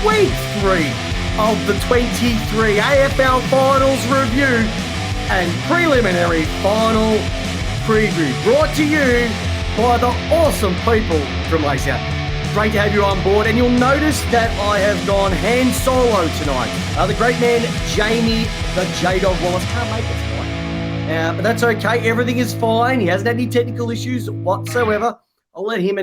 Week 3 of the 23 AFL Finals Review and Preliminary Final Preview, brought to you by the awesome people from Lace-Out. Great to have you on board, and you'll notice that I have gone hand solo tonight. The great man, Jamie, the J-Dog Wallis, can't make it tonight. But that's okay. Everything is fine. He hasn't had any technical issues whatsoever. I'll let him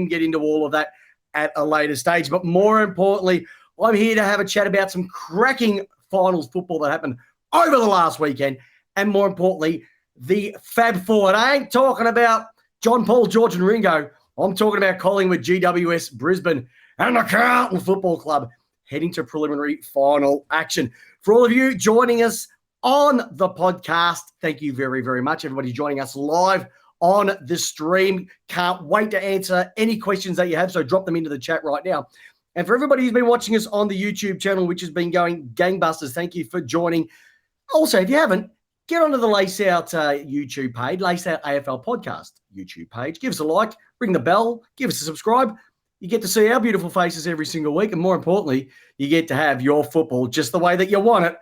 get into all of that at a later stage. But more importantly, I'm here to have a chat about some cracking finals football that happened over the last weekend. And more importantly, the Fab Four. I ain't talking about John Paul, George and Ringo. I'm talking about Collingwood, GWS, Brisbane, and the Carlton Football Club heading to preliminary final action. For all of you joining us on the podcast, thank you very, very much. Everybody joining us live on the stream. Can't wait to answer any questions that you have, so drop them into the chat right now. And for everybody who's been watching us on the YouTube channel, which has been going gangbusters, thank you for joining. Also, if you haven't, get onto the Lace-Out YouTube page, Lace-Out AFL Podcast YouTube page. Give us a like, ring the bell, give us a subscribe. You get to see our beautiful faces every single week, and more importantly, you get to have your football just the way that you want it,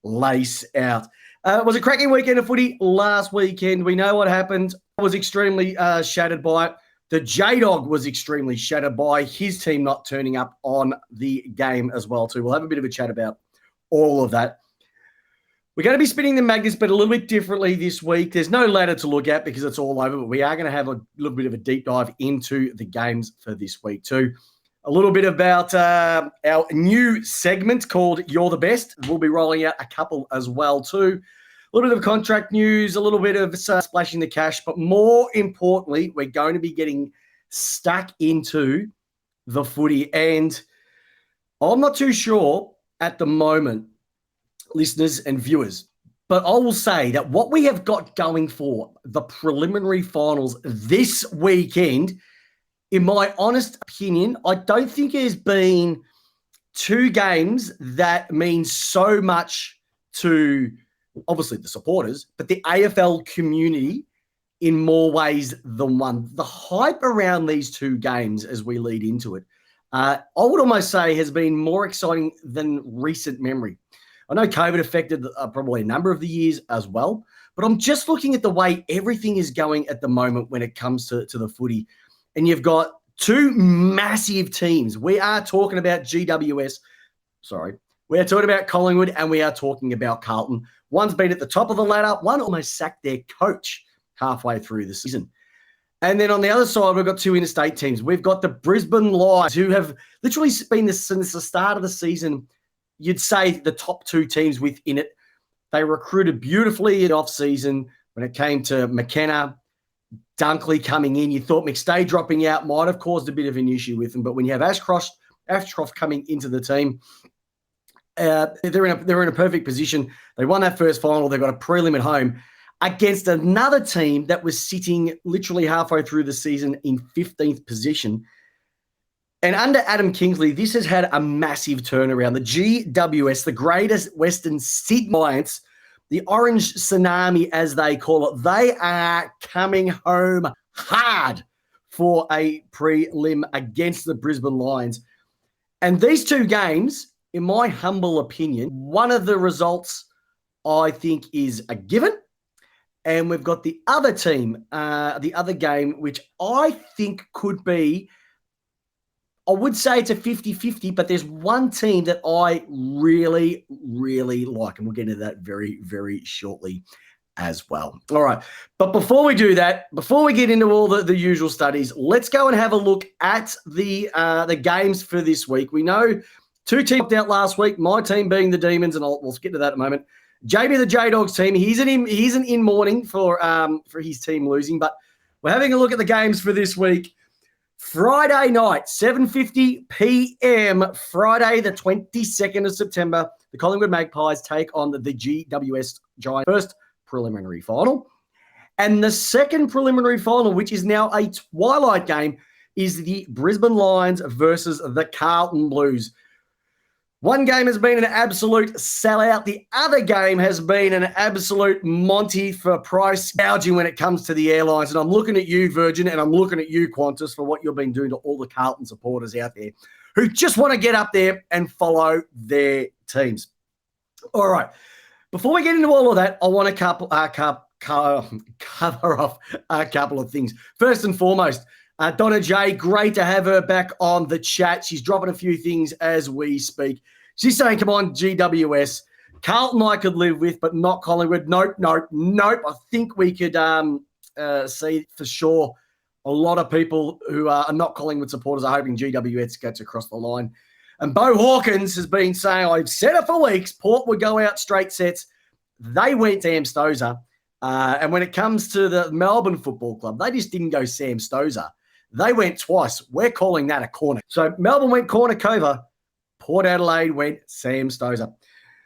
Lace-Out. It was a cracking weekend of footy last weekend. We know what happened. I was extremely shattered by it. The J-Dog was extremely shattered by his team not turning up on the game as well too. We'll have a bit of a chat about all of that. We're going to be spinning the magnets, but a little bit differently this week. There's no ladder to look at because it's all over, but we are going to have a little bit of a deep dive into the games for this week too. A little bit about our new segment called You're the Best. We'll be rolling out a couple as well too. A little bit of contract news, a little bit of splashing the cash, but more importantly, we're going to be getting stuck into the footy. And I'm not too sure at the moment, listeners and viewers, but I will say that what we have got going for the preliminary finals this weekend, in my honest opinion, I don't think there's been two games that mean so much to obviously the supporters, but the AFL community in more ways than one. The hype around these two games as we lead into it, I would almost say has been more exciting than recent memory. I know COVID affected probably a number of the years as well, but I'm just looking at the way everything is going at the moment when it comes to the footy. And you've got two massive teams. We are talking about we are talking about Collingwood, and we are talking about Carlton. One's been at the top of the ladder. One almost sacked their coach halfway through the season. And then on the other side, we've got two interstate teams. We've got the Brisbane Lions, who have literally been since the start of the season, you'd say the top two teams within it. They recruited beautifully in off-season when it came to McKenna, Dunkley coming in. You thought McStay dropping out might have caused a bit of an issue with them. But when you have Ashcroft coming into the team, they're in a perfect position. They won that first final. They've got a prelim at home against another team that was sitting literally halfway through the season in 15th position. And under Adam Kingsley, this has had a massive turnaround. The GWS, the Greatest Western Sydney Giants, the Orange Tsunami, as they call it, they are coming home hard for a prelim against the Brisbane Lions. And these two games, in my humble opinion, one of the results I think is a given. And we've got the other team, the other game, which I think could be, I would say it's a 50-50, but there's one team that I really, really like. And we'll get into that very, very shortly as well. All right. But before we do that, before we get into all the usual studies, let's go and have a look at the games for this week. We know two teams out last week, my team being the Demons, and we'll get to that in a moment. Jamie, the J-Dogs team, he isn't in mourning for his team losing, but we're having a look at the games for this week. Friday night, 7:50 p.m., Friday the 22nd of September, the Collingwood Magpies take on the GWS Giants. First preliminary final. And the second preliminary final, which is now a twilight game, is the Brisbane Lions versus the Carlton Blues. One game has been an absolute sellout. The other game has been an absolute Monty for price gouging when it comes to the airlines. And I'm looking at you, Virgin, and I'm looking at you, Qantas, for what you've been doing to all the Carlton supporters out there. who just want to get up there and follow their teams. All right. Before we get into all of that, I want to cover off a couple of things. First and foremost, Donna J, great to have her back on the chat. She's dropping a few things as we speak. She's saying, come on, GWS. Carlton I could live with, but not Collingwood. Nope. I think we could see for sure a lot of people who are not Collingwood supporters are hoping GWS gets across the line. And Bo Hawkins has been saying, I've said it for weeks, Port would go out straight sets. They went Sam Stosur. And when it comes to the Melbourne Football Club, they just didn't go Sam Stosur. They went twice. We're calling that a corner. So Melbourne went corner cover. Port Adelaide went Sam Stosur.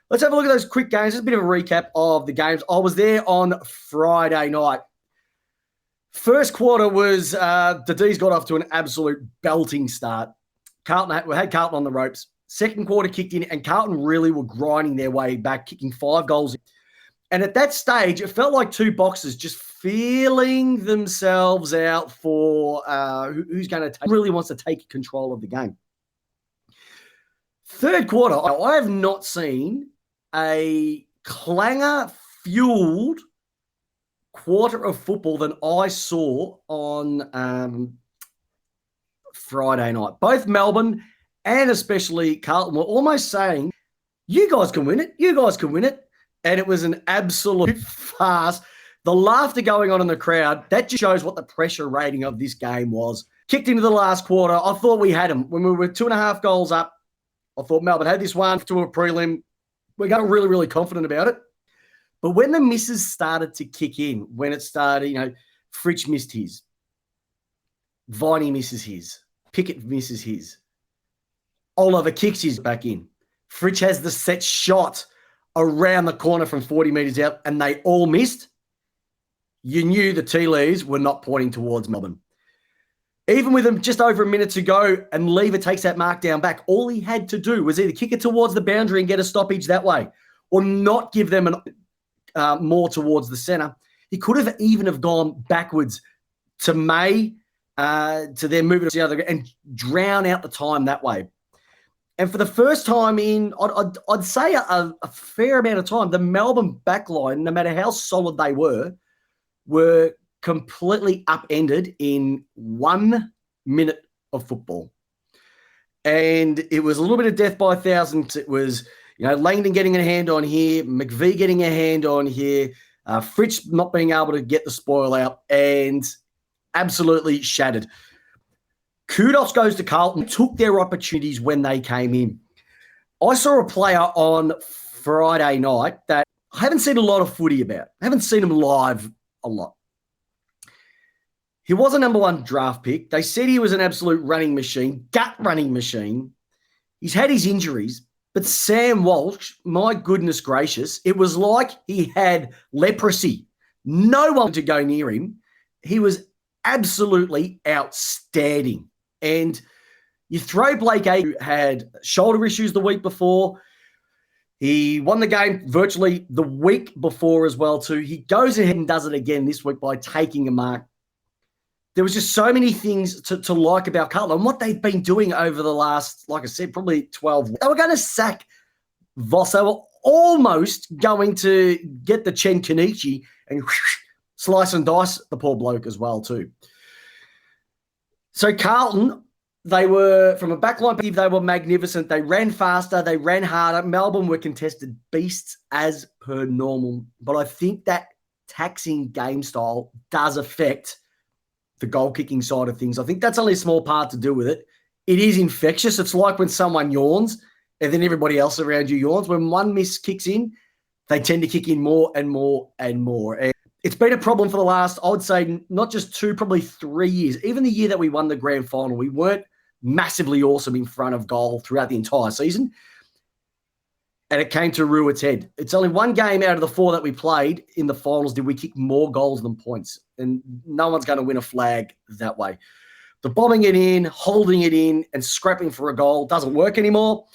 Let's have a look at those quick games. Just a bit of a recap of the games. I was there on Friday night. First quarter was the D's got off to an absolute belting start. We had Carlton on the ropes. Second quarter kicked in, and Carlton really were grinding their way back, kicking 5 goals. And at that stage, it felt like two boxers just feeling themselves out for who's going to really wants to take control of the game. Third quarter, I have not seen a clanger-fueled quarter of football than I saw on Friday night. Both Melbourne and especially Carlton were almost saying, you guys can win it. You guys can win it. And it was an absolute farce. The laughter going on in the crowd, that just shows what the pressure rating of this game was. Kicked into the last quarter. I thought we had them. When we were 2.5 goals up, I thought Melbourne had this one to a prelim. We got really, really confident about it. But when the misses started to kick in, when it started, Fritsch missed his. Viney misses his. Pickett misses his. Oliver kicks his back in. Fritsch has the set shot around the corner from 40 metres out, and they all missed. You knew the tea leaves were not pointing towards Melbourne. Even with them just over a minute to go and Lever takes that mark down back, all he had to do was either kick it towards the boundary and get a stoppage that way or not give them more towards the centre. He could have even have gone backwards to May, to then move it to the other and drown out the time that way. And for the first time in, I'd say a fair amount of time, the Melbourne backline, no matter how solid they were completely upended in 1 minute of football. And it was a little bit of death by 1,000. It was, Langdon getting a hand on here, McVie getting a hand on here, Fritsch not being able to get the spoil out, and absolutely shattered. Kudos goes to Carlton, took their opportunities when they came in. I saw a player on Friday night that I haven't seen a lot of footy about. I haven't seen him live a lot. He was a number 1 draft pick. They said he was an absolute running machine, gut running machine. He's had his injuries, but Sam Walsh, my goodness gracious, it was like he had leprosy. No one to go near him. He was absolutely outstanding. And you throw Blake A, who had shoulder issues the week before. He won the game virtually the week before as well too. He goes ahead and does it again this week by taking a mark. There was just so many things to like about Carlton and what they've been doing over the last, like I said, probably 12. They were going to sack Voss. They were almost going to get the Chen Kenichi and slice and dice the poor bloke as well too. So Carlton, they were, from a backline perspective, they were magnificent. They ran faster. They ran harder. Melbourne were contested beasts as per normal. But I think that taxing game style does affect the goal-kicking side of things. I think that's only a small part to do with it. It is infectious. It's like when someone yawns and then everybody else around you yawns. When one miss kicks in, they tend to kick in more and more and more. And it's been a problem for the last, I would say, not just 2, probably 3 years. Even the year that we won the grand final, we weren't massively awesome in front of goal throughout the entire season. And it came to rue its head. It's only one game out of the 4 that we played in the finals did we kick more goals than points. And no one's going to win a flag that way. The bombing it in, holding it in, and scrapping for a goal doesn't work anymore.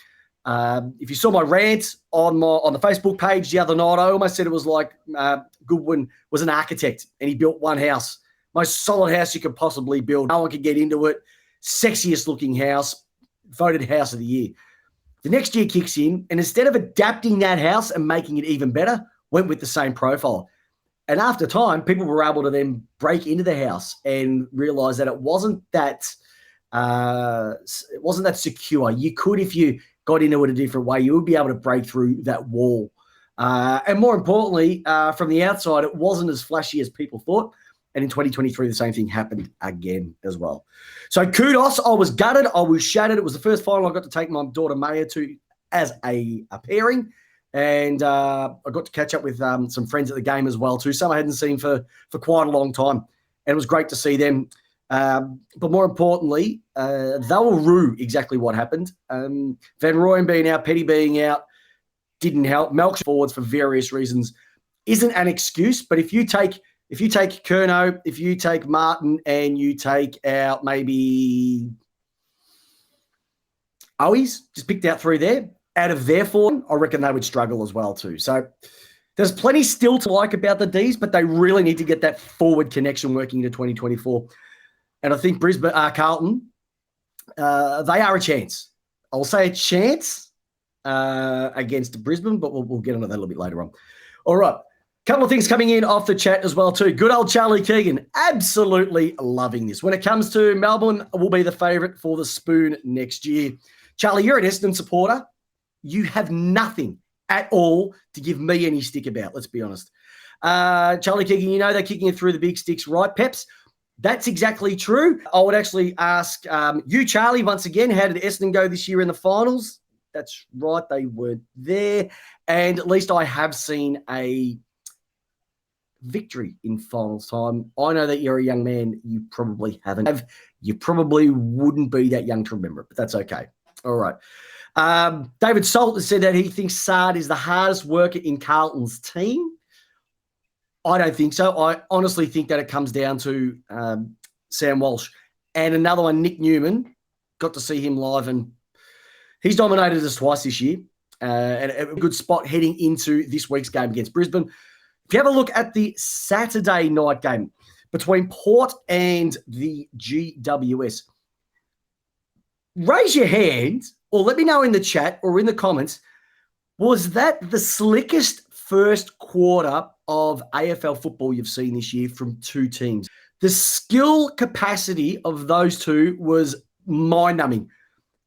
If you saw my rant on the Facebook page the other night, I almost said it was like Goodwin was an architect and he built one house. Most solid house you could possibly build. No one could get into it. Sexiest looking house. voted House of the Year. The next year kicks in, and instead of adapting that house and making it even better, went with the same profile. And after time, people were able to then break into the house and realize that it wasn't that secure. You could, if you got into it a different way, you would be able to break through that wall. And more importantly, from the outside, it wasn't as flashy as people thought. And in 2023, the same thing happened again as well. So kudos. I was gutted. I was shattered. It was the first final I got to take my daughter Maya to as a pairing. And I got to catch up with some friends at the game as well too. Some I hadn't seen for quite a long time. And it was great to see them. But more importantly, they will rue exactly what happened. Van Rooyen being out, Petty being out, didn't help. Melksham forwards for various reasons isn't an excuse. But if you take Curnow, if you take Martin, and you take out maybe Owies, just picked out 3 there, out of their form, I reckon they would struggle as well too. So there's plenty still to like about the Ds, but they really need to get that forward connection working into 2024. And I think Brisbane, Carlton, they are a chance. I'll say a chance against Brisbane, but we'll get onto that a little bit later on. All right. Couple of things coming in off the chat as well too. Good old Charlie Keegan, absolutely loving this. When it comes to Melbourne, will be the favourite for the Spoon next year. Charlie, you're an Essendon supporter. You have nothing at all to give me any stick about, let's be honest. Charlie Keegan, you know they're kicking it through the big sticks, right, Peps? That's exactly true. I would actually ask you, Charlie, once again, how did Essendon go this year in the finals? That's right, they weren't there. And at least I have seen a victory in finals time. I know that you're a young man. You probably haven't. You probably wouldn't be that young to remember it, but that's okay. All right. David Salt has said that he thinks Sard is the hardest worker in Carlton's team. I don't think so. I honestly think that it comes down to Sam Walsh. And another one, Nick Newman. Got to see him live, and he's dominated us twice this year. And a good spot heading into this week's game against Brisbane. If you have a look at the Saturday night game between Port and the GWS, raise your hand or let me know in the chat or in the comments, was that the slickest first quarter of AFL football you've seen this year from 2 teams? The skill capacity of those two was mind-numbing.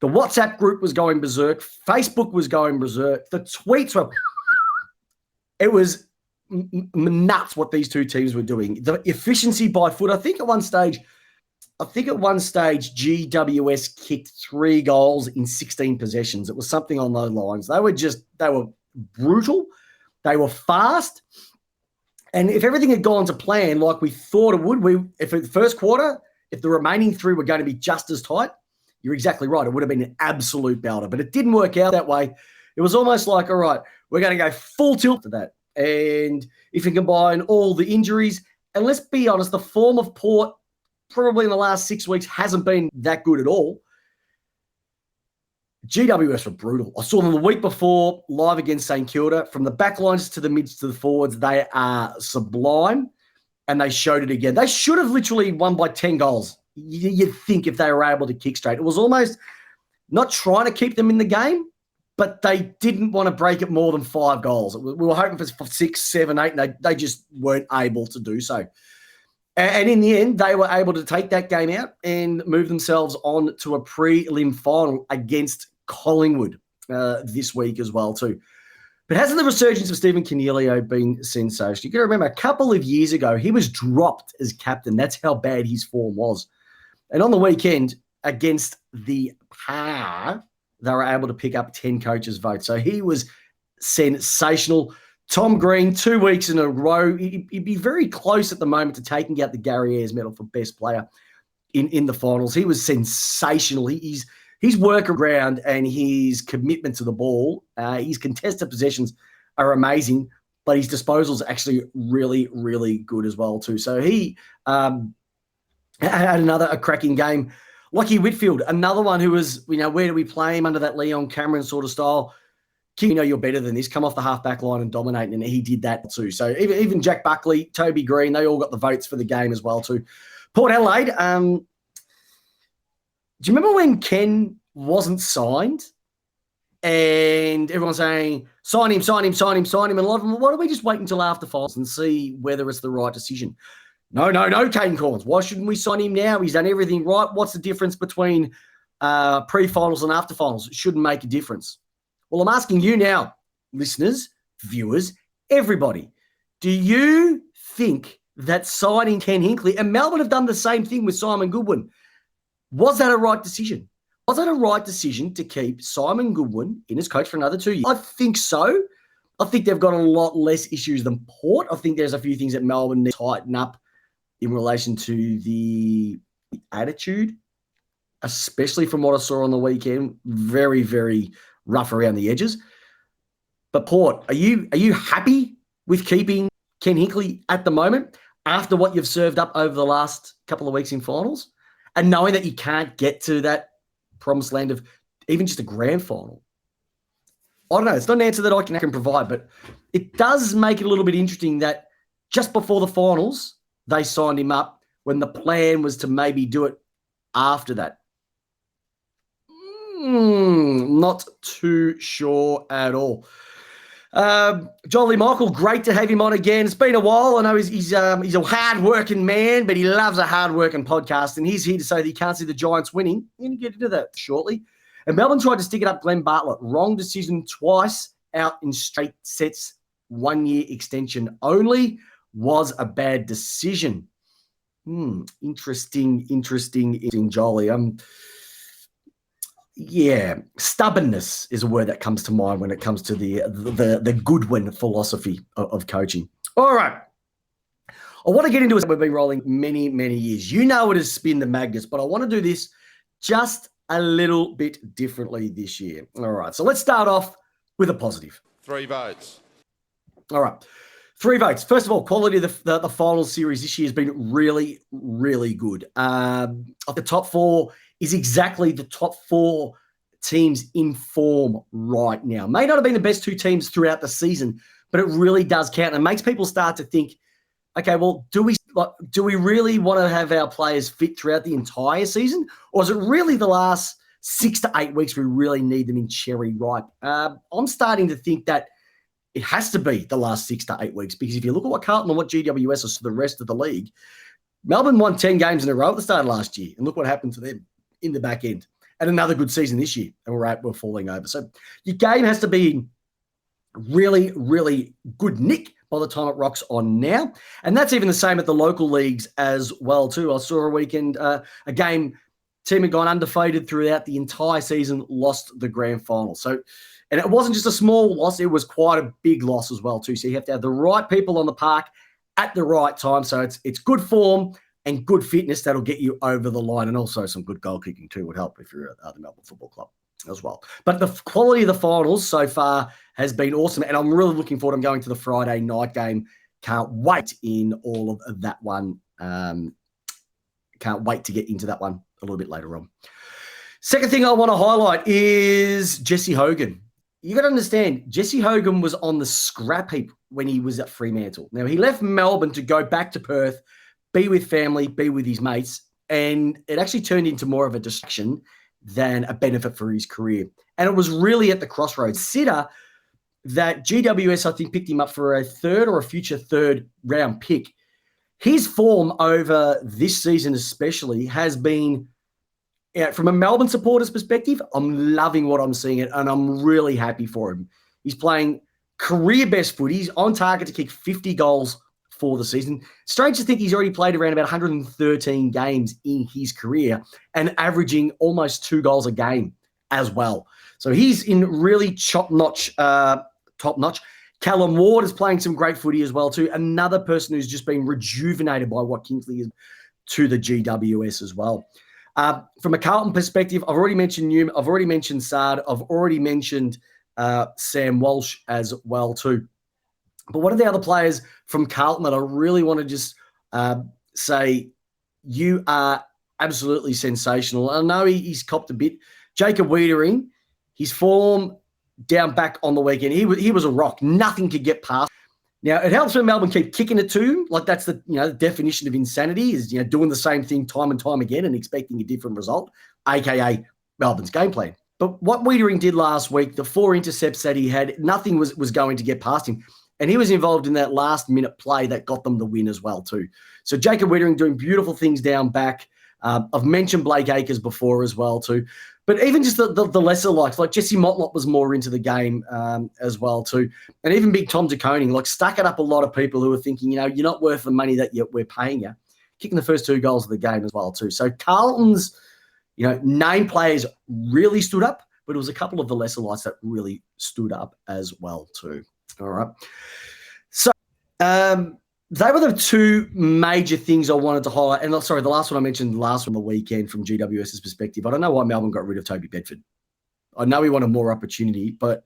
The WhatsApp group was going berserk. Facebook was going berserk. The tweets were... It was nuts what these two teams were doing. The efficiency by foot. I think at one stage, GWS kicked 3 goals in 16 possessions. It was something on those lines. They were brutal. They were fast. And if everything had gone to plan like we thought it would, if the first quarter, if the remaining 3 were going to be just as tight, you're exactly right. It would have been an absolute belter. But it didn't work out that way. It was almost like, all right, we're going to go full tilt to that. And if you combine all the injuries, and let's be honest, the form of Port probably in the last 6 weeks hasn't been that good at all. GWS were brutal. I saw them the week before live against St Kilda. From the backlines to the mids to the forwards, they are sublime, and they showed it again. They should have literally won by 10 goals, you'd think, if they were able to kick straight. It was almost not trying to keep them in the game, but they didn't want to break it more than 5 goals. We were hoping for 6, 7, 8, and they just weren't able to do so. And in the end, they were able to take that game out and move themselves on to a prelim final against Collingwood this week as well too. But hasn't the resurgence of Stephen Coniglio been sensational? You got to remember, a couple of years ago, he was dropped as captain. That's how bad his form was. And on the weekend, against the Par, they were able to pick up 10 coaches' votes. So he was sensational. Tom Green, 2 weeks in a row. He'd be very close at the moment to taking out the Gary Ayres medal for best player in the finals. He was sensational. His work around and his commitment to the ball, his contested possessions are amazing, but his disposals are actually really, really good as well too. So he had a cracking game. Lachie Whitfield, another one who was, where do we play him under that Leon Cameron sort of style? You're better than this. Come off the half-back line and dominate, and he did that too. So even Jack Buckley, Toby Green, they all got the votes for the game as well too. Port Adelaide, do you remember when Ken wasn't signed, and everyone's saying, sign him, sign him, sign him, sign him. And a lot of them, why don't we just wait until after finals and see whether it's the right decision? No, Kane Corns. Why shouldn't we sign him now? He's done everything right. What's the difference between pre-finals and after finals? It shouldn't make a difference. Well, I'm asking you now, listeners, viewers, everybody, do you think that signing Ken Hinkley, and Melbourne have done the same thing with Simon Goodwin, was that a right decision? Was that a right decision to keep Simon Goodwin in as coach for another 2 years? I think so. I think they've got a lot less issues than Port. I think there's a few things that Melbourne need to tighten up in relation to the attitude, especially from what I saw on the weekend. Very, very rough around the edges. But Port, are you happy with keeping Ken Hinkley at the moment after what you've served up over the last couple of weeks in finals and knowing that you can't get to that promised land of even just a grand final? I don't know. It's not an answer that I can provide, but it does make it a little bit interesting that just before the finals, they signed him up when the plan was to maybe do it after that. Not too sure at all. Jolly Michael, great to have him on again. It's been a while. I know he's a hard-working man, but he loves a hard-working podcast, and he's here to say that he can't see the Giants winning. We're going to get into that shortly. And Melbourne tried to stick it up Glenn Bartlett. Wrong decision twice, out in straight sets. 1 year extension only was a bad decision. Interesting, Jolly. Yeah, stubbornness is a word that comes to mind when it comes to the Goodwin philosophy of coaching. All right. I want to get into it. We've been rolling many, many years. You know it has Spin the Magnets, but I want to do this just a little bit differently this year. All right. So let's start off with a positive. 3 votes. All right. 3 votes. First of all, quality of the final series this year has been really, really good. Of the top 4 is exactly the top 4 teams in form right now. May not have been the best 2 teams throughout the season, but it really does count and makes people start to think, okay, well, do we really want to have our players fit throughout the entire season? Or is it really the last 6 to 8 weeks we really need them in cherry ripe? I'm starting to think that it has to be the last 6 to 8 weeks, because if you look at what Carlton and what GWS is to the rest of the league, Melbourne won 10 games in a row at the start of last year, and look what happened to them in the back end. And another good season this year, and we're falling over. So your game has to be really, really good nick by the time it rocks on now. And that's even the same at the local leagues as well too. I saw a weekend, a game, team had gone undefeated throughout the entire season, lost the grand final. So, and it wasn't just a small loss, it was quite a big loss as well too. So you have to have the right people on the park at the right time. So it's good form and good fitness that'll get you over the line, and also some good goal kicking too would help if you're at the Melbourne Football Club as well. But the quality of the finals so far has been awesome, and I'm really looking forward. I'm going to the Friday night game. Can't wait in all of that one. Can't wait to get into that one a little bit later on. Second thing I want to highlight is Jesse Hogan. You got to understand, Jesse Hogan was on the scrap heap when he was at Fremantle. Now, he left Melbourne to go back to Perth, be with family, be with his mates, and it actually turned into more of a distraction than a benefit for his career. And it was really at the crossroads. Consider that GWS, I think, picked him up for a third or a future third round pick. His form over this season especially has been, from a Melbourne supporter's perspective, I'm loving what I'm seeing, and I'm really happy for him. He's playing career best footy. He's on target to kick 50 goals for the season. Strange to think he's already played around about 113 games in his career and averaging almost 2 goals a game as well. So he's in really top notch. Callum Ward is playing some great footy as well too. Another person who's just been rejuvenated by what Kingsley is to the GWS as well. From a Carlton perspective, I've already mentioned Newman. I've already mentioned Sard. I've already mentioned Sam Walsh as well too. But what are the other players from Carlton that I really want to just say, you are absolutely sensational? I know he's copped a bit. Jacob Wiedering, his form down back on the weekend, he was a rock. Nothing could get past. Now, it helps when Melbourne keep kicking it to him. Like, that's the definition of insanity, is doing the same thing time and time again and expecting a different result, a.k.a. Melbourne's game plan. But what Wiedering did last week, the 4 intercepts that he had, nothing was going to get past him. And he was involved in that last-minute play that got them the win as well too. So Jacob Wiedering doing beautiful things down back. I've mentioned Blake Acres before as well too. But even just the lesser likes, like Jesse Motlop was more into the game as well too. And even big Tom DeConing, like stuck it up a lot of people who were thinking, you're not worth the money that we're paying you. Kicking the first 2 goals of the game as well too. So Carlton's, name players really stood up, but it was a couple of the lesser lights that really stood up as well too. All right. So they were the 2 major things I wanted to highlight. And sorry, the last one I mentioned last on the weekend from GWS's perspective. I don't know why Melbourne got rid of Toby Bedford. I know he wanted more opportunity, but,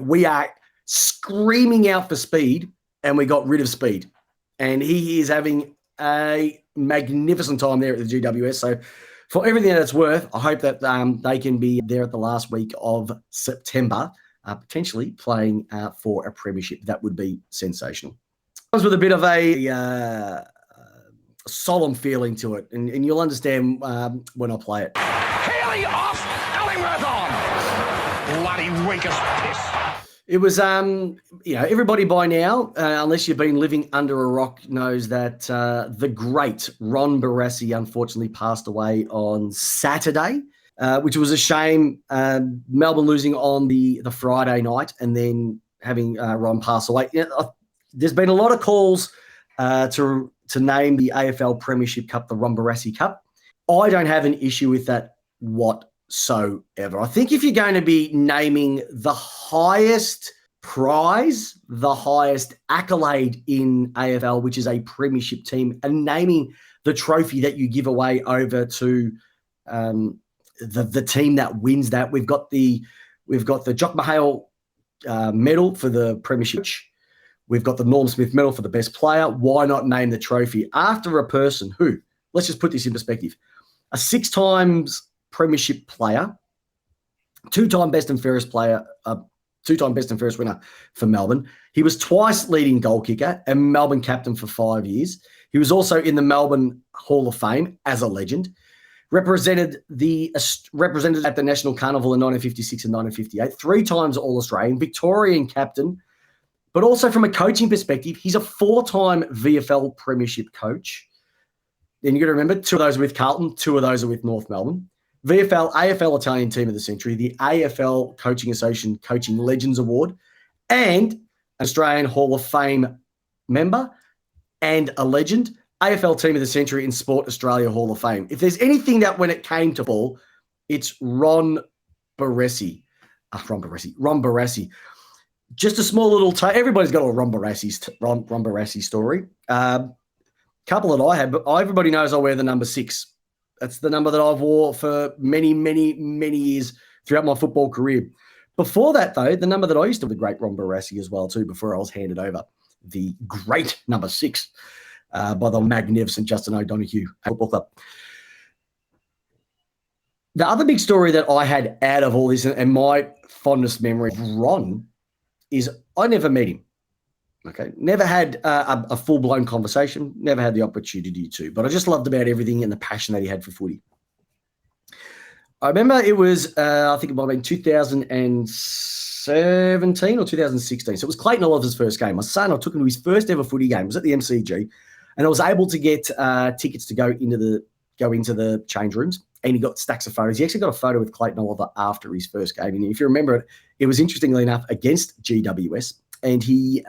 we are screaming out for speed and we got rid of speed. And he is having a magnificent time there at the GWS. So for everything that it's worth, I hope that they can be there at the last week of September, potentially playing for a premiership. That would be sensational. It comes with a bit of a solemn feeling to it, and you'll understand when I play it. Haley off, Ellingworth on. Bloody weakest piss. It was, everybody by now, unless you've been living under a rock, knows that the great Ron Barassi unfortunately passed away on Saturday, which was a shame. Melbourne losing on the Friday night and then having Ron pass away. There's been a lot of calls to name the AFL Premiership Cup the Ron Barassi Cup. I don't have an issue with that whatsoever. I think if you're going to be naming the highest prize, the highest accolade in AFL, which is a premiership team, and naming the trophy that you give away over to the team that wins that, we've got the Jock Mahale medal for the premiership. We've got the Norm Smith medal for the best player. Why not name the trophy after a person who, let's just put this in perspective, a 6 times premiership player, 2-time best and fairest player, 2-time best and fairest winner for Melbourne. He was twice leading goal kicker and Melbourne captain for 5 years. He was also in the Melbourne Hall of Fame as a legend. Represented at the National Carnival in 1956 and 1958. 3 times All-Australian, Victorian captain. But also from a coaching perspective, he's a 4-time VFL premiership coach. Then you've got to remember, 2 of those are with Carlton, 2 of those are with North Melbourne. VFL, AFL Italian Team of the Century, the AFL Coaching Association Coaching Legends Award, and an Australian Hall of Fame member and a legend, AFL Team of the Century in Sport Australia Hall of Fame. If there's anything that when it came to ball, it's Ron Barassi. Ron Barassi. Just a small little everybody's got a Ron Barassi story. Couple that I had, but everybody knows I wear the number 6. That's the number that I've wore for many, many, many years throughout my football career. Before that, though, the number that I used to have, the great Ron Barassi as well, too, before I was handed over the great number 6 by the magnificent Justin O'Donoghue Football Club. The other big story that I had out of all this and my fondest memory of Ron is I never met him. Okay, never had a full-blown conversation, never had the opportunity to, but I just loved about everything and the passion that he had for footy. I remember it was, I think it might have been 2017 or 2016. So it was Clayton Oliver's first game. My son, I took him to his first ever footy game. It was at the MCG, and I was able to get tickets to go into the change rooms, and he got stacks of photos. He actually got a photo with Clayton Oliver after his first game. And if you remember it, it was interestingly enough against GWS. And he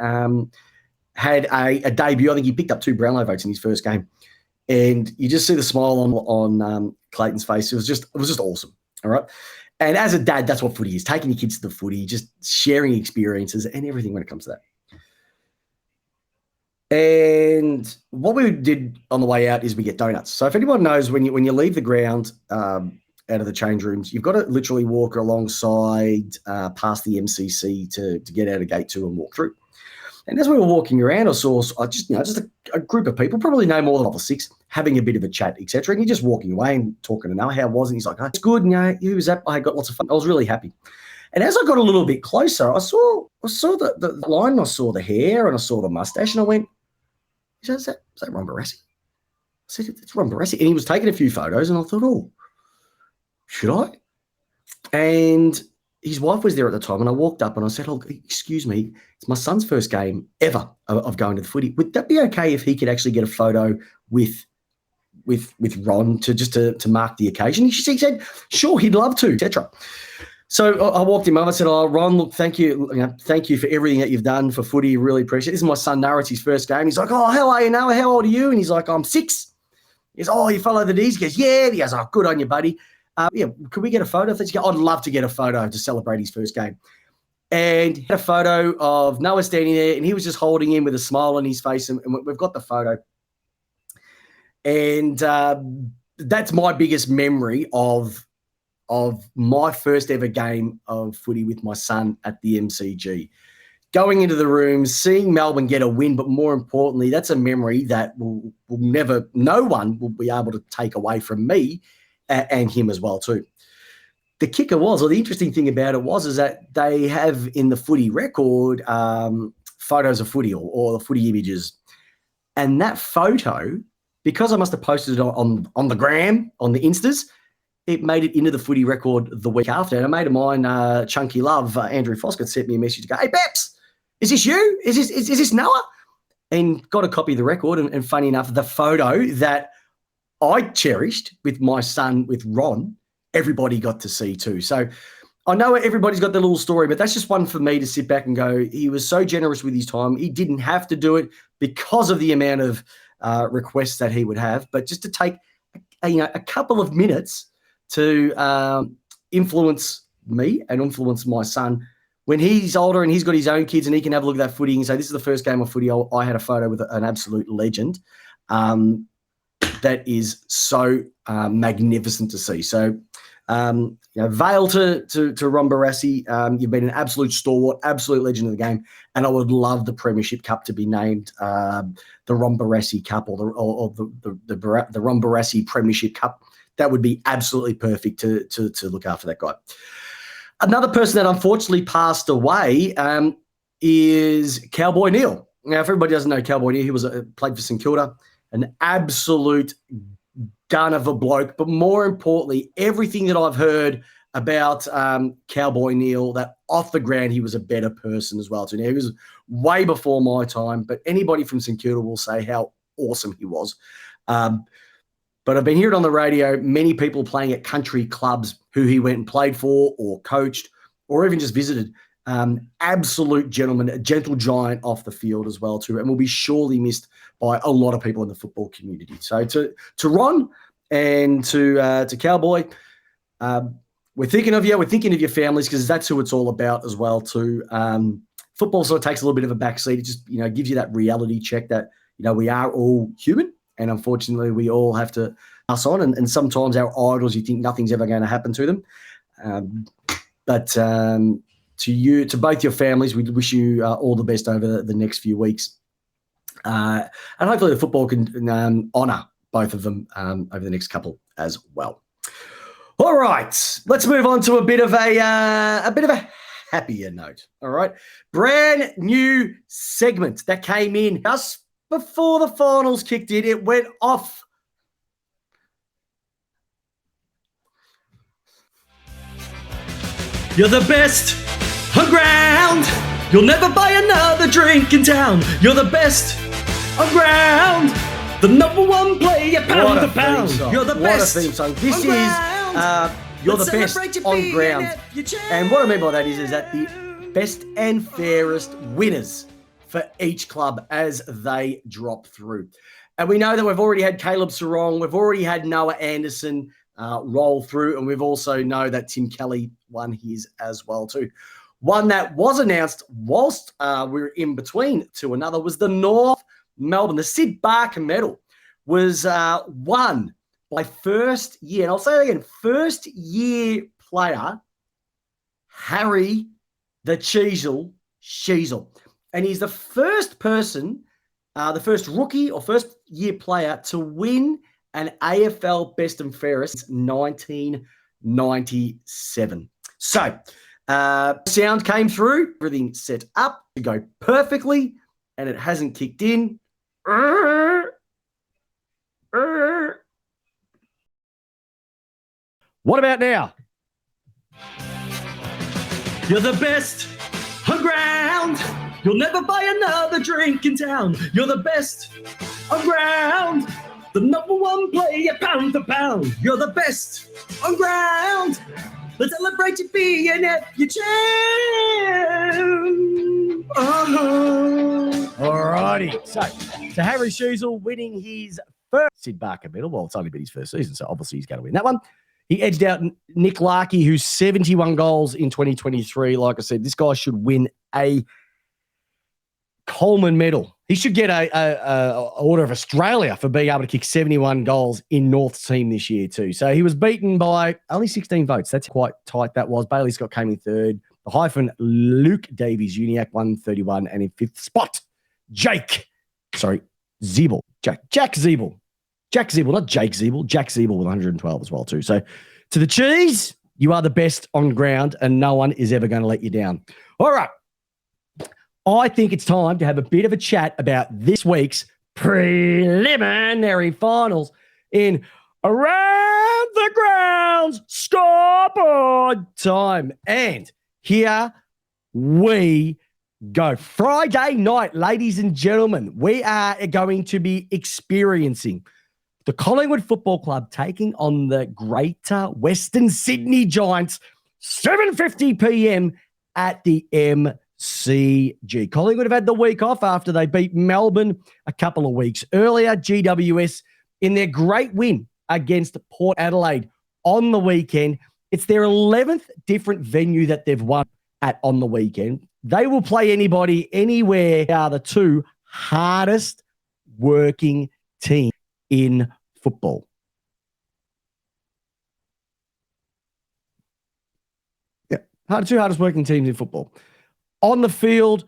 had a debut. I think he picked up 2 Brownlow votes in his first game. And you just see the smile on Clayton's face. It was just awesome. All right. And as a dad, that's what footy is. Taking your kids to the footy, just sharing experiences and everything when it comes to that. And what we did on the way out is we get donuts. So if anyone knows, when you leave the ground out of the change rooms, you've got to literally walk alongside past the MCC to get out of gate 2 and walk through. And as we were walking around, I saw just a group of people, probably no more than 5 or 6, having a bit of a chat, etc. And you're just walking away and talking to Noah, how was it? He's like, oh, it's good. Who was that? I got lots of fun. I was really happy. And as I got a little bit closer, I saw the line, I saw the hair, and I saw the mustache, and I went, is that Ron Barassi? I said, it's Ron Barassi. And he was taking a few photos, and I thought, oh, should I? And his wife was there at the time, and I walked up and I said, "Oh, excuse me, it's my son's first game ever of going to the footy. Would that be okay if he could actually get a photo with Ron to mark the occasion?" He said, "Sure, he'd love to," etc. So I walked him over. I said, "Oh, Ron, look, thank you for everything that you've done for footy. Really appreciate it. This is my son Noah. It's his first game." He's like, "Oh, how are you, Noah? How old are you?" And he's like, "I'm 6." He goes, "Oh, you follow the D's?" He goes, "Yeah." He goes, "Oh, good on you, buddy. Could we get a photo?" I'd love to get a photo to celebrate his first game. And he had a photo of Noah standing there, and he was just holding him with a smile on his face, and we've got the photo. And that's my biggest memory of my first ever game of footy with my son at the MCG. Going into the room, seeing Melbourne get a win, but more importantly, that's a memory that no one will be able to take away from me and him as well too. The kicker was, or the interesting thing about it was, is that they have in the footy record photos of footy or the footy images. And that photo, because I must have posted it on the gram, on the Instas, it made it into the footy record the week after. And a mate of mine, Chunky Love, Andrew Foskett, sent me a message to go, "Hey, Peps, is this you? Is this Noah?" And got a copy of the record. And funny enough, the photo that I cherished with my son, with Ron, everybody got to see too. So I know everybody's got their little story, but that's just one for me to sit back and go, he was so generous with his time. He didn't have to do it because of the amount of requests that he would have, but just to take a couple of minutes to influence me and influence my son. When he's older and he's got his own kids and he can have a look at that footy and say, "This is the first game of footy I had a photo with an absolute legend," that is so magnificent to see. So, Vale to Ron Barassi. You've been an absolute stalwart, absolute legend of the game, and I would love the Premiership Cup to be named the Ron Barassi Cup or the Ron Barassi Premiership Cup. That would be absolutely perfect to look after that guy. Another person that unfortunately passed away is Cowboy Neil. Now, if everybody doesn't know Cowboy Neil, he played for St Kilda, an absolute gun of a bloke. But more importantly, everything that I've heard about Cowboy Neil, that off the ground he was a better person as well. So now, he was way before my time, but anybody from St Kilda will say how awesome he was. But I've been hearing on the radio, many people playing at country clubs who he went and played for or coached or even just visited. Absolute gentleman, a gentle giant off the field as well too, and will be surely missed by a lot of people in the football community. So to Ron and to Cowboy, we're thinking of you. We're thinking of your families, because that's who it's all about as well too. Football sort of takes a little bit of a backseat. It just gives you that reality check that we are all human. And unfortunately, we all have to pass on. And sometimes our idols, you think nothing's ever going to happen to them. But to both your families, we wish you all the best over the next few weeks. And hopefully the football can honour both of them over the next couple as well. All right, let's move on to a bit of a happier note. All right, brand new segment that came in just before the finals kicked in. It went off. You're the best on ground. You'll never buy another drink in town. You're the best on ground. The number one player, pound to pound. You're the best. What a theme song. This is you're the best on ground. And what I mean by that is that the best and fairest winners for each club as they drop through. And we know that we've already had Caleb Sarong, we've already had Noah Anderson roll through, and we've also know that Tim Kelly won his as well too. One that was announced whilst we were in between to another was the North Melbourne. The Sid Barker medal was won by first year, and I'll say it again, first year player Harry the Sheasel. And he's the first person, the first rookie or first year player to win an AFL Best and Fairest since 1997. So, sound came through, everything set up to go perfectly, and it hasn't kicked in. What about now? You're the best on ground. You'll never buy another drink in town. You're the best on ground. The number one player, pound for pound. You're the best on ground. Let's celebrate you being your champ. Alrighty. So Harry Shoesel winning his first Sid Barker medal. Well, it's only been his first season, so obviously he's going to win that one. He edged out Nick Larkey, who's 71 goals in 2023. Like I said, this guy should win a Coleman medal. He should get a Order of Australia for being able to kick 71 goals in North's team this year too. So he was beaten by only 16 votes. That's quite tight, that was. Bailey Scott came in third. The hyphen Luke Davies Uniac 131. And in fifth spot, Jack Zeeble, not Jake Zeeble. Jack Zeeble with 112 as well too. So to the Cheese, you are the best on ground and no one is ever going to let you down. All right. I think it's time to have a bit of a chat about this week's preliminary finals in Around the Grounds Scoreboard time. And here we go. Friday night, ladies and gentlemen, we are going to be experiencing the Collingwood Football Club taking on the Greater Western Sydney Giants, 7:50 p.m. at the MCG. Collingwood have had the week off after they beat Melbourne a couple of weeks earlier. GWS in their great win against Port Adelaide on the weekend. It's their 11th different venue that they've won at on the weekend. They will play anybody, anywhere. They are the two hardest working teams in football. Yeah, two hardest working teams in football. On the field,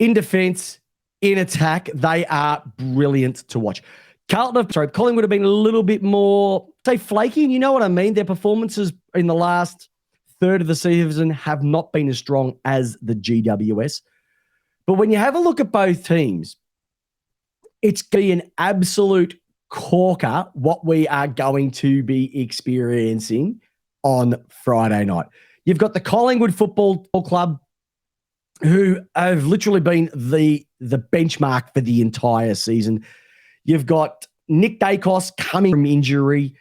in defence, in attack, they are brilliant to watch. Collingwood have been a little bit more, say, flaky, and you know what I mean? Their performances in the last third of the season have not been as strong as the GWS. But when you have a look at both teams, it's going to be an absolute corker what we are going to be experiencing on Friday night. You've got the Collingwood Football Club, who have literally been the benchmark for the entire season. You've got Nick Dacos coming from injury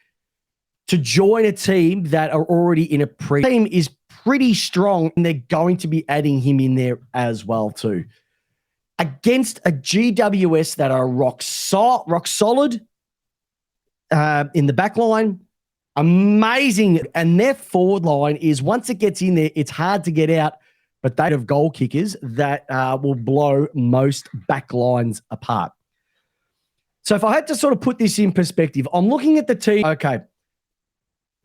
to join a team that are already in a team is pretty strong, and they're going to be adding him in there as well too. Against a GWS that are rock solid in the back line, amazing. And their forward line is, once it gets in there, it's hard to get out, but they have goal kickers that will blow most back lines apart. So if I had to sort of put this in perspective, I'm looking at the team. Okay,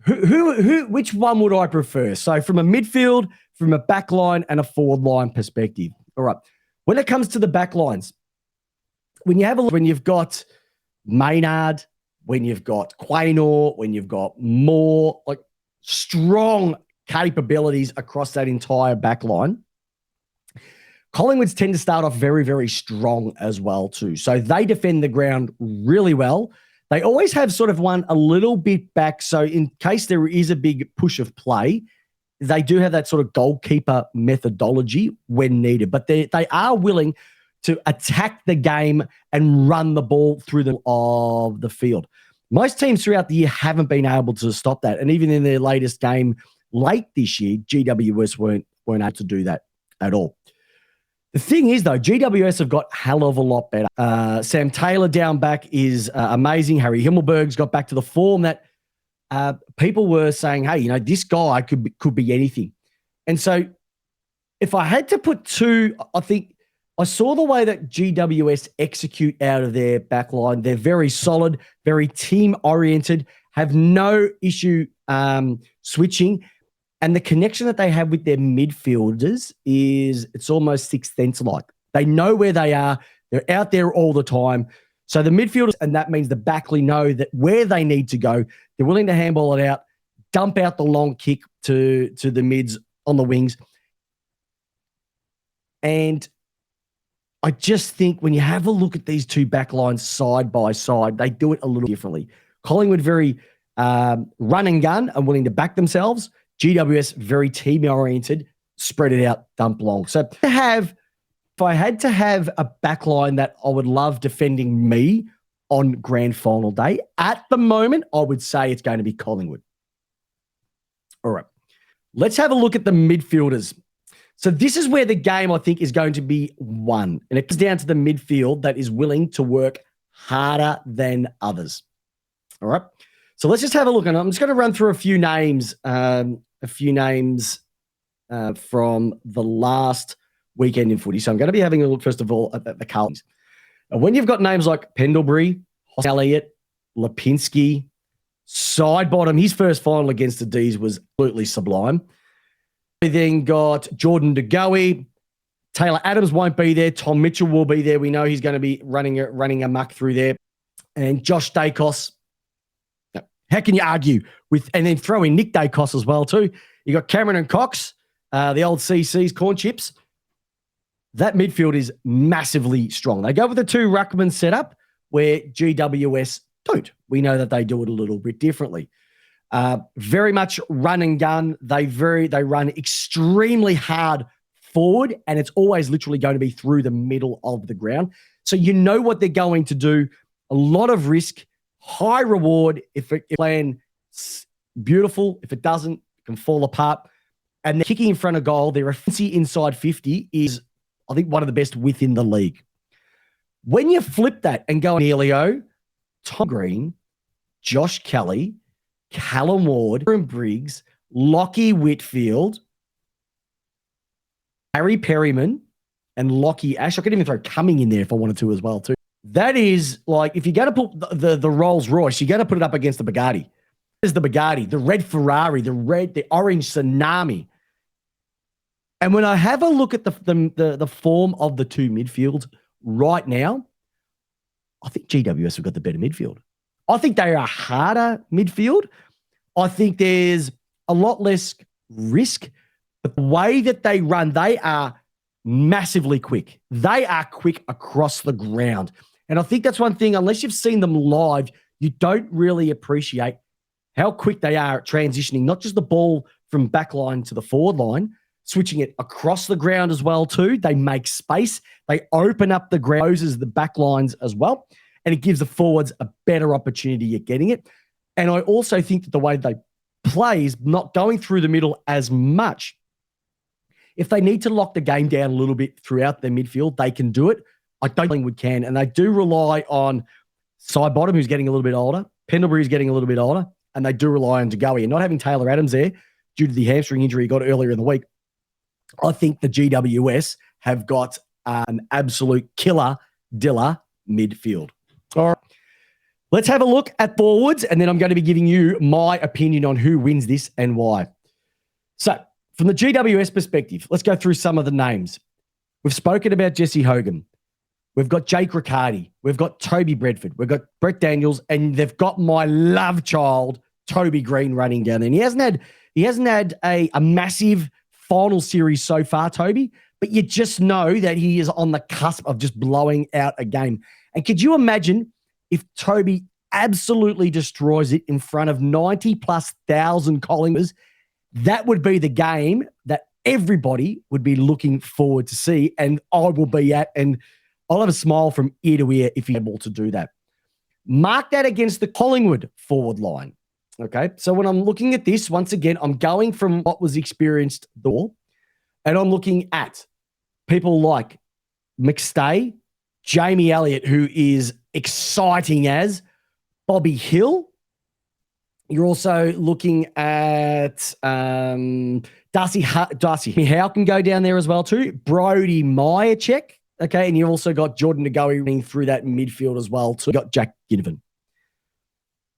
which one would I prefer? So from a midfield, from a back line, and a forward line perspective. All right. When it comes to the back lines, when you have a look, when you've got Maynard, when you've got Quaynor, when you've got more like strong capabilities across that entire back line, Collingwoods tend to start off very, very strong as well too. So they defend the ground really well. They always have sort of one a little bit back. So in case there is a big push of play, they do have that sort of goalkeeper methodology when needed. But they are willing to attack the game and run the ball through the field. Most teams throughout the year haven't been able to stop that. And even in their latest game late this year, GWS weren't able to do that at all. The thing is, though, GWS have got a hell of a lot better. Sam Taylor down back is amazing. Harry Himmelberg's got back to the form that people were saying, hey, you know, this guy could be anything. And so if I had to put two, I think I saw the way that GWS execute out of their back line. They're very solid, very team-oriented, have no issue switching. And the connection that they have with their midfielders it's almost Sixth Sense-like. They know where they are. They're out there all the time. So the midfielders, and that means the backline, know that where they need to go. They're willing to handball it out, dump out the long kick to the mids on the wings. And I just think when you have a look at these two backlines side by side, they do it a little differently. Collingwood very run and gun and willing to back themselves. GWS, very team-oriented, spread it out, dump long. So if I had to have a backline that I would love defending me on grand final day, at the moment, I would say it's going to be Collingwood. All right. Let's have a look at the midfielders. So this is where the game, I think, is going to be won. And it comes down to the midfield that is willing to work harder than others. All right. So let's just have a look. And I'm just going to run through a few names from the last weekend in footy. So I'm going to be having a look, first of all, at the Carltons. When you've got names like Pendlebury, Elliott, Lipinski, Sidebottom, his first final against the D's was absolutely sublime. We then got Jordan De Goey. Taylor Adams won't be there. Tom Mitchell will be there. We know he's going to be running amok through there. And Josh Dacos. How can you argue with, and then throw in Nick Dacos as well too. You got Cameron and Cox, the old CCs, corn chips. That midfield is massively strong. They go with the two ruckman setup where GWS don't. We know that they do it a little bit differently. Very much run and gun. They run extremely hard forward, and it's always literally going to be through the middle of the ground. So you know what they're going to do. A lot of risk, high reward. If plan beautiful, if it doesn't, it can fall apart. And they're kicking in front of goal. Their efficiency inside 50 is, I think, one of the best within the league. When you flip that and go Elio, Tom Green, Josh Kelly, Callum Ward, Aaron Briggs, Lockie Whitfield, Harry Perryman, and Lockie Ash. I could even throw Cumming in there if I wanted to as well too. That is like, if you're going to put the Rolls Royce, you're going to put it up against the Bugatti. There's the Bugatti, the red Ferrari, the orange Tsunami. And when I have a look at the form of the two midfields right now, I think GWS have got the better midfield. I think they are a harder midfield. I think there's a lot less risk. But the way that they run, they are massively quick. They are quick across the ground. And I think that's one thing, unless you've seen them live, you don't really appreciate how quick they are at transitioning, not just the ball from back line to the forward line, switching it across the ground as well too. They make space. They open up the ground, closes the back lines as well, and it gives the forwards a better opportunity at getting it. And I also think that the way they play is not going through the middle as much. If they need to lock the game down a little bit throughout their midfield, they can do it. I don't think Collingwood can. And they do rely on Sidebottom, who's getting a little bit older. Pendlebury's getting a little bit older. And they do rely on De Goey. And not having Taylor Adams there due to the hamstring injury he got earlier in the week, I think the GWS have got an absolute killer Dilla midfield. All right. Let's have a look at forwards, and then I'm going to be giving you my opinion on who wins this and why. So, from the GWS perspective, let's go through some of the names. We've spoken about Jesse Hogan. We've got Jake Riccardi. We've got Toby Bradford. We've got Brett Daniels, and they've got my love child, Toby Green, running down there. And he hasn't had a massive final series so far, Toby, but you just know that he is on the cusp of just blowing out a game. And could you imagine if Toby absolutely destroys it in front of 90+ thousand Collingwooders? That would be the game that everybody would be looking forward to see, and I will be at, and I'll have a smile from ear to ear if he's able to do that. Mark that against the Collingwood forward line. Okay, so when I'm looking at this, once again, I'm going from what was experienced there, and I'm looking at people like McStay, Jamie Elliott, who is exciting as Bobby Hill. You're also looking at Darcy Howe can go down there as well too. Brody Myercheck, okay, and you've also got Jordan De Goey running through that midfield as well too. You've got Jack Ginnivan.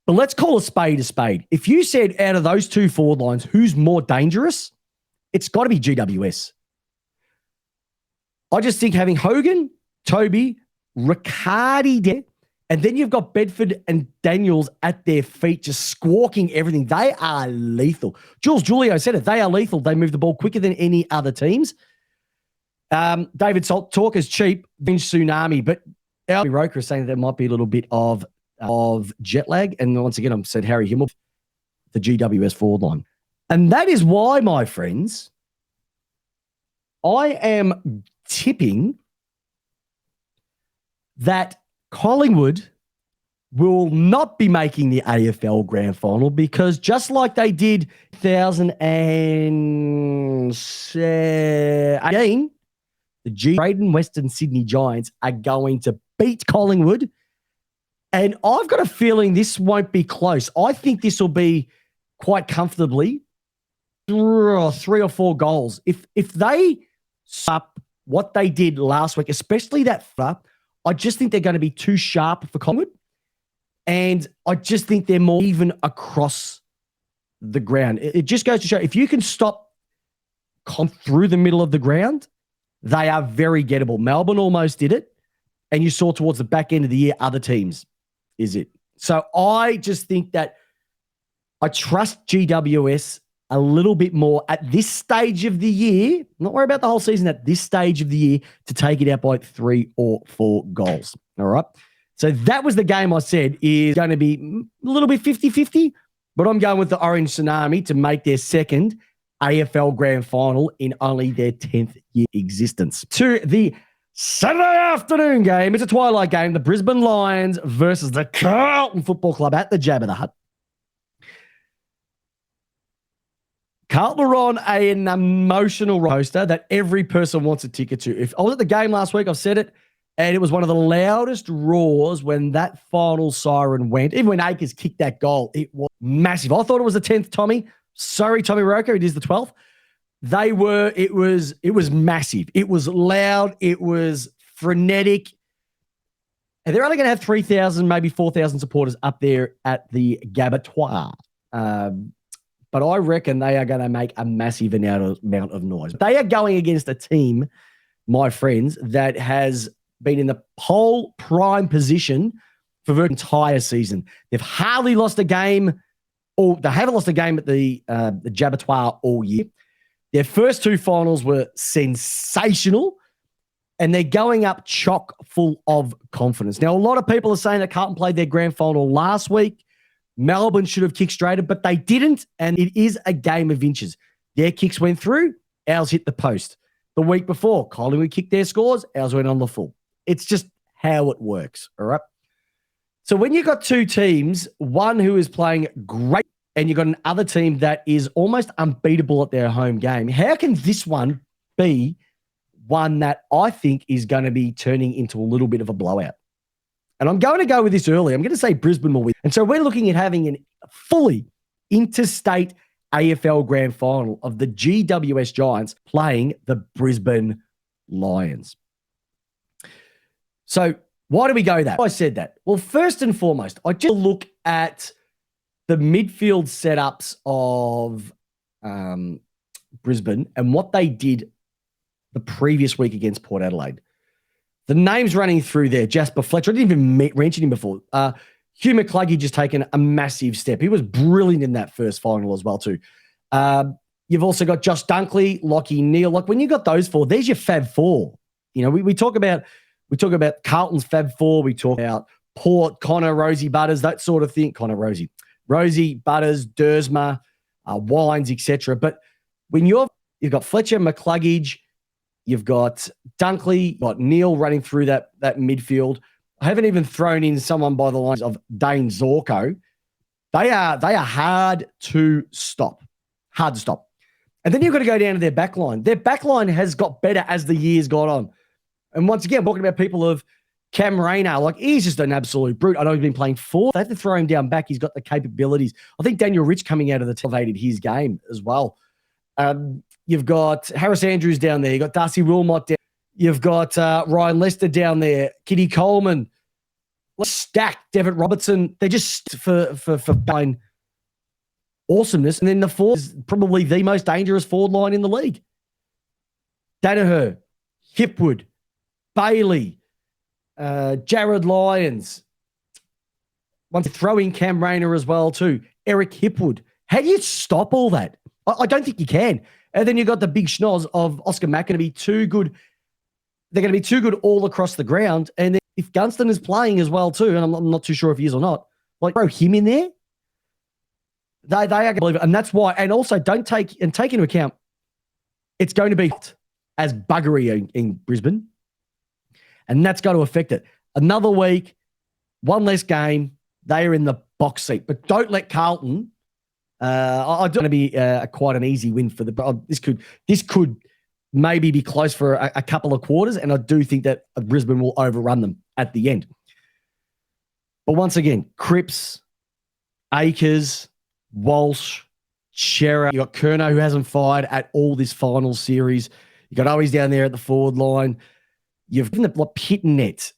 But let's call a spade a spade. If you said out of those two forward lines, who's more dangerous, it's got to be GWS. I just think having Hogan, Toby, Riccardi there, and then you've got Bedford and Daniels at their feet just squawking everything. They are lethal. Jules Julio said it. They are lethal. They move the ball quicker than any other teams. David Salt, talk is cheap, then tsunami. But Albie Roker is saying that there might be a little bit of jet lag. And once again, I've said Harry Himmel, the GWS forward line. And that is why, my friends, I am tipping that Collingwood will not be making the AFL Grand Final, because just like they did 2018, the Braden Western Sydney Giants are going to beat Collingwood. And I've got a feeling this won't be close. I think this will be quite comfortably 3 or 4 goals. If they up what they did last week, especially that I just think they're going to be too sharp for Collingwood. And I just think they're more even across the ground. It just goes to show, if you can stop through the middle of the ground, they are very gettable. Melbourne almost did it. And you saw towards the back end of the year, other teams is it. So I just think that I trust GWS a little bit more at this stage of the year. Not worry about the whole season, at this stage of the year, to take it out by 3 or 4 goals. All right. So that was the game I said is going to be a little bit 50-50, but I'm going with the Orange Tsunami to make their second AFL Grand Final in only their 10th year existence. To the Saturday afternoon game, it's a twilight game, the Brisbane Lions versus the Carlton Football Club at the Jabba the Hutt. Carlton are on an emotional roster that every person wants a ticket to. If I was at the game last week, I've said it, and it was one of the loudest roars when that final siren went. Even when Akers kicked that goal, it was massive. I thought it was the 10th Tommy. Sorry, Tommy Roker, it is the 12th. It was massive. It was loud. It was frenetic. And they're only going to have 3,000, maybe 4,000 supporters up there at the Gabatoir. But I reckon they are going to make a massive amount of noise. They are going against a team, my friends, that has been in the pole prime position for the entire season. They've hardly lost a game, or they haven't lost a game at the Gabatoir all year. Their first 2 finals were sensational, and they're going up chock full of confidence. Now, a lot of people are saying that Carlton played their grand final last week. Melbourne should have kick straighted, but they didn't, and it is a game of inches. Their kicks went through, ours hit the post. The week before, Collingwood kicked their scores, ours went on the full. It's just how it works, all right? So when you've got 2 teams, one who is playing great, and you've got another team that is almost unbeatable at their home game, how can this one be one that I think is going to be turning into a little bit of a blowout? And I'm going to go with this early. I'm going to say Brisbane will win. And so we're looking at having a fully interstate AFL Grand Final of the GWS Giants playing the Brisbane Lions. So why do we go that? I said that. Well, first and foremost, I just look at the midfield setups of Brisbane and what they did the previous week against Port Adelaide. The names running through there, Jasper Fletcher, I didn't even mention him before. Hugh McCluggage has taken a massive step. He was brilliant in that first final as well too. You've also got Josh Dunkley, Lockie Neal. Like when you got those 4, there's your Fab 4. You know, we talk about Carlton's Fab 4. We talk about Port, Connor, Rosie Butters, that sort of thing. Rosie Butters, Dersma, Wines, etc. But when you've got Fletcher, McCluggage, you've got Dunkley, you've got Neal running through that midfield. I haven't even thrown in someone by the lines of Dane Zorko. They are hard to stop. Hard to stop. And then you've got to go down to their backline. Their backline has got better as the years got on. And once again, talking about people of Cam Rayner, like he's just an absolute brute. I know he's been playing 4. They have to throw him down back. He's got the capabilities. I think Daniel Rich coming out of the elevated his game as well. You've got Harris Andrews down there. You've got Darcy Wilmot down. You've got Ryan Lester down there. Kitty Coleman. Stacked. Devitt Robertson. They're just for fine awesomeness. And then the 4 is probably the most dangerous forward line in the league. Danaher, Hipwood, Bailey, Jared Lyons. Once you throw in Cam Rayner as well too. Eric Hipwood. How do you stop all that? I don't think you can. And then you've got the big schnoz of Oscar Mack going to be too good. They're going to be too good all across the ground. And then if Gunston is playing as well too, and I'm not too sure if he is or not, like throw him in there. They are going to believe it. And that's why. And also take into account, it's going to be as buggery in Brisbane. And that's going to affect it. Another week, one less game. They are in the box seat. But don't let Carlton. I do want to be quite an easy win for the. This could maybe be close for a couple of quarters, and I do think that Brisbane will overrun them at the end. But once again, Cripps, Akers, Walsh, Shearer. You got Curnow, who hasn't fired at all this final series. You got Owies down there at the forward line. You've given the Pitnet.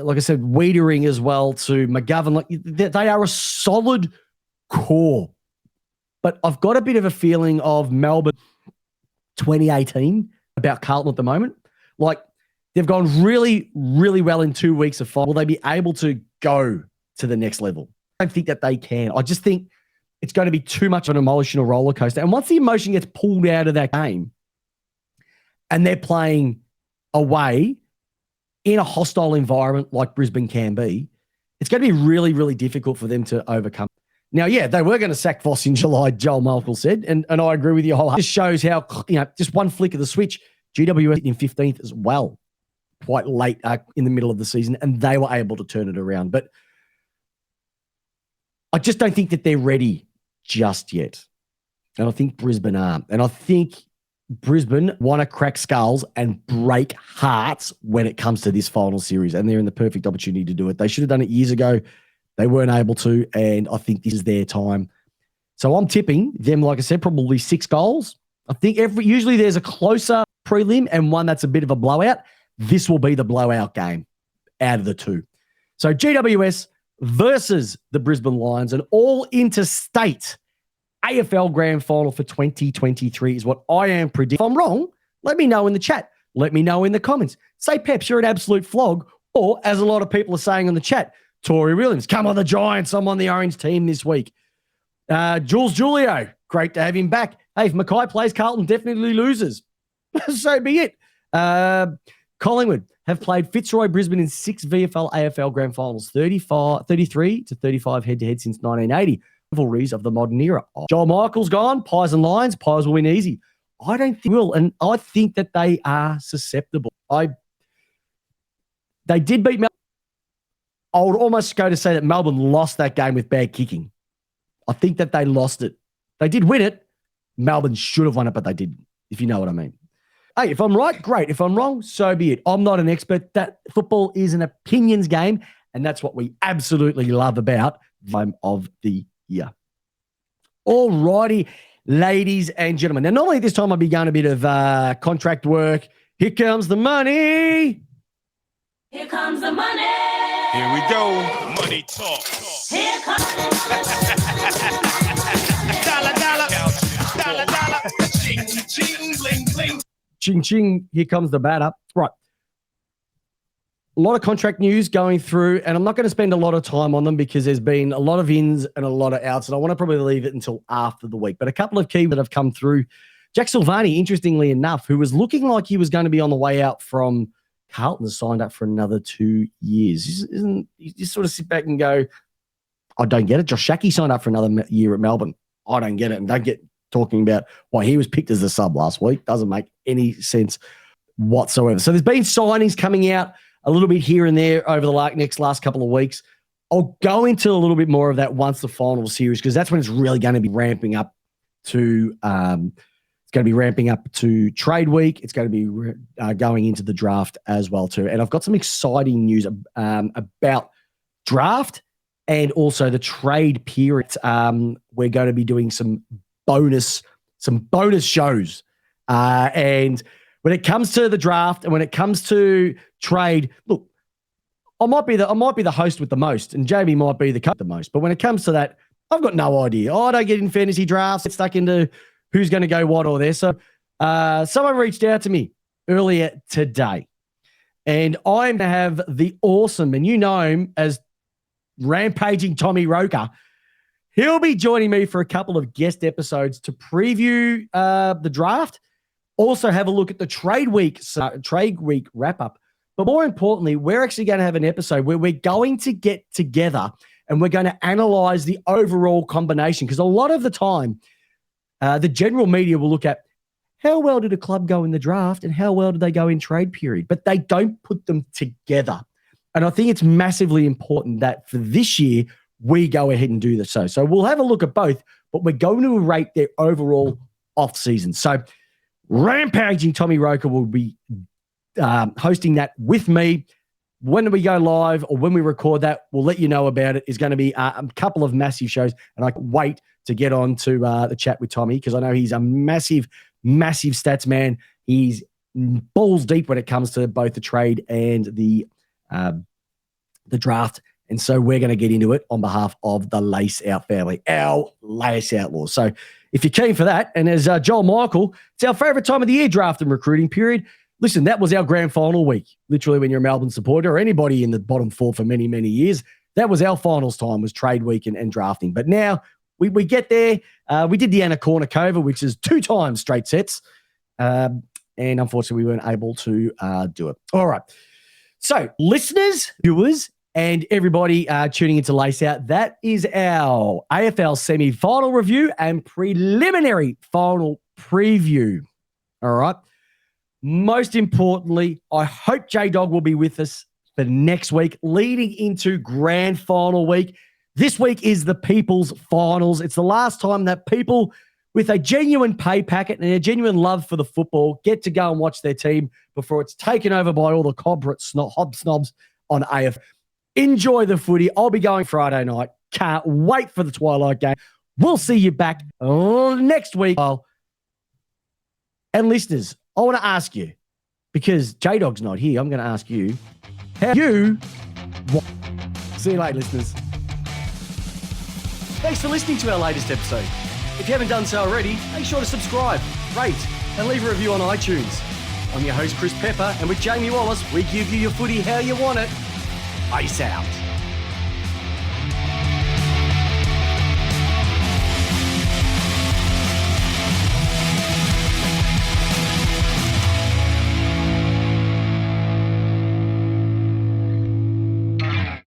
Like I said, Wiedering as well to McGovern. They are a solid core. But I've got a bit of a feeling of Melbourne 2018 about Carlton at the moment. Like, they've gone really, really well in 2 weeks of fight. Will they be able to go to the next level? I don't think that they can. I just think it's going to be too much of an emotional roller coaster. And once the emotion gets pulled out of that game and they're playing away in a hostile environment like Brisbane can be, it's going to be really, really difficult for them to overcome. Now, yeah, they were going to sack Voss in July, Joel Michael said, and I agree with you wholeheartedly. It just shows how, just one flick of the switch, GWS in 15th as well, quite late in the middle of the season, and they were able to turn it around. But I just don't think that they're ready just yet. And I think Brisbane are. And I think Brisbane want to crack skulls and break hearts when it comes to this final series, and they're in the perfect opportunity to do it. They should have done it years ago. They weren't able to, and I think this is their time. So I'm tipping them, like I said, probably 6 goals. I think usually there's a closer prelim and one that's a bit of a blowout. This will be the blowout game out of the two. So GWS versus the Brisbane Lions, an all-interstate AFL Grand Final for 2023 is what I am predicting. If I'm wrong, let me know in the chat. Let me know in the comments. Say, Peps, you're an absolute flog. Or, as a lot of people are saying in the chat, Tory Williams, come on the Giants. I'm on the Orange team this week. Jules Julio, great to have him back. Hey, if Mackay plays, Carlton definitely loses. So be it. Collingwood have played Fitzroy Brisbane in 6 VFL AFL Grand Finals, 33 to 35 head-to-head since 1980. Rivalries of the modern era. Joel Michael's gone. Pies and Lions. Pies will win easy. I don't think they will, and I think that they are susceptible. They did beat Melbourne. I would almost go to say that Melbourne lost that game with bad kicking. I think that they lost it. They did win it. Melbourne should have won it, but they didn't, if you know what I mean. Hey, if I'm right, great. If I'm wrong, so be it. I'm not an expert. That football is an opinions game, and that's what we absolutely love about the time of the year. All righty, ladies and gentlemen. Now, normally this time I'd be going a bit of contract work. Here comes the money. Here comes the money. Here we go. Money talk. Here comes Dollar, dollar. Dollar, dollar. Ching, ching, bling, bling. Ching, ching. Here comes the batter. Right. A lot of contract news going through, and I'm not going to spend a lot of time on them because there's been a lot of ins and a lot of outs, and I want to probably leave it until after the week. But a couple of key that have come through. Jack Silvani, interestingly enough, who was looking like he was going to be on the way out from Carlton, has signed up for another 2 years. You just sort of sit back and go, I don't get it. Josh Shackey signed up for another year at Melbourne. I don't get it. And don't get talking about why he was picked as the sub last week. Doesn't make any sense whatsoever. So there's been signings coming out a little bit here and there over the last couple of weeks. I'll go into a little bit more of that once the final series, because that's when it's really going to be ramping up to it's going to be ramping up to trade week. It's going to be going into the draft as well too. And I've got some exciting news about draft and also the trade period. We're going to be doing some bonus shows. And when it comes to the draft and when it comes to trade, look, I might be the host with the most, and Jamie might be the coach the most. But when it comes to that, I've got no idea. I don't get in fantasy drafts. Get stuck into who's going to go what or there. So someone reached out to me earlier today, and I'm going to have the awesome, and you know him as Rampaging Tommy Roker. He'll be joining me for a couple of guest episodes to preview the draft. Also have a look at the trade week wrap up. But more importantly, we're actually going to have an episode where we're going to get together and we're going to analyze the overall combination, because a lot of the time, the general media will look at how well did a club go in the draft and how well did they go in trade period, but they don't put them together. And I think it's massively important that for this year, we go ahead and do this. So we'll have a look at both, but we're going to rate their overall off-season. So Rampaging Tommy Roker will be hosting that with me. When we go live or when we record that, we'll let you know about it. It's going to be a couple of massive shows, and I can't wait to get on to the chat with Tommy, because I know he's a massive stats man. He's balls deep when it comes to both the trade and the draft. And so we're going to get into it on behalf of the Lace Out family, our Lace Outlaws. So if you're keen for that, and as Joel Michael, it's our favourite time of the year, draft and recruiting period. Listen, that was our grand final week. Literally, when you're a Melbourne supporter or anybody in the bottom four for many, many years, that was our finals time, was trade week and drafting. But now we get there. We did the Anna Kournikova, which is 2 times straight sets. And unfortunately, we weren't able to do it. All right. So listeners, viewers, and everybody tuning into Lace Out, that is our AFL semi-final review and preliminary final preview. All right. Most importantly, I hope J-Dog will be with us for next week, leading into grand final week. This week is the People's Finals. It's the last time that people with a genuine pay packet and a genuine love for the football get to go and watch their team before it's taken over by all the corporate hobsnobs on AFL. Enjoy the footy. I'll be going Friday night. Can't wait for the Twilight game. We'll see you back next week. And listeners, I want to ask you, because J-Dog's not here, I'm going to ask you, how you... See you later, listeners. Thanks for listening to our latest episode. If you haven't done so already, make sure to subscribe, rate, and leave a review on iTunes. I'm your host, Chris Pepper, and with Jamie Wallis, we give you your footy how you want it. Peace out.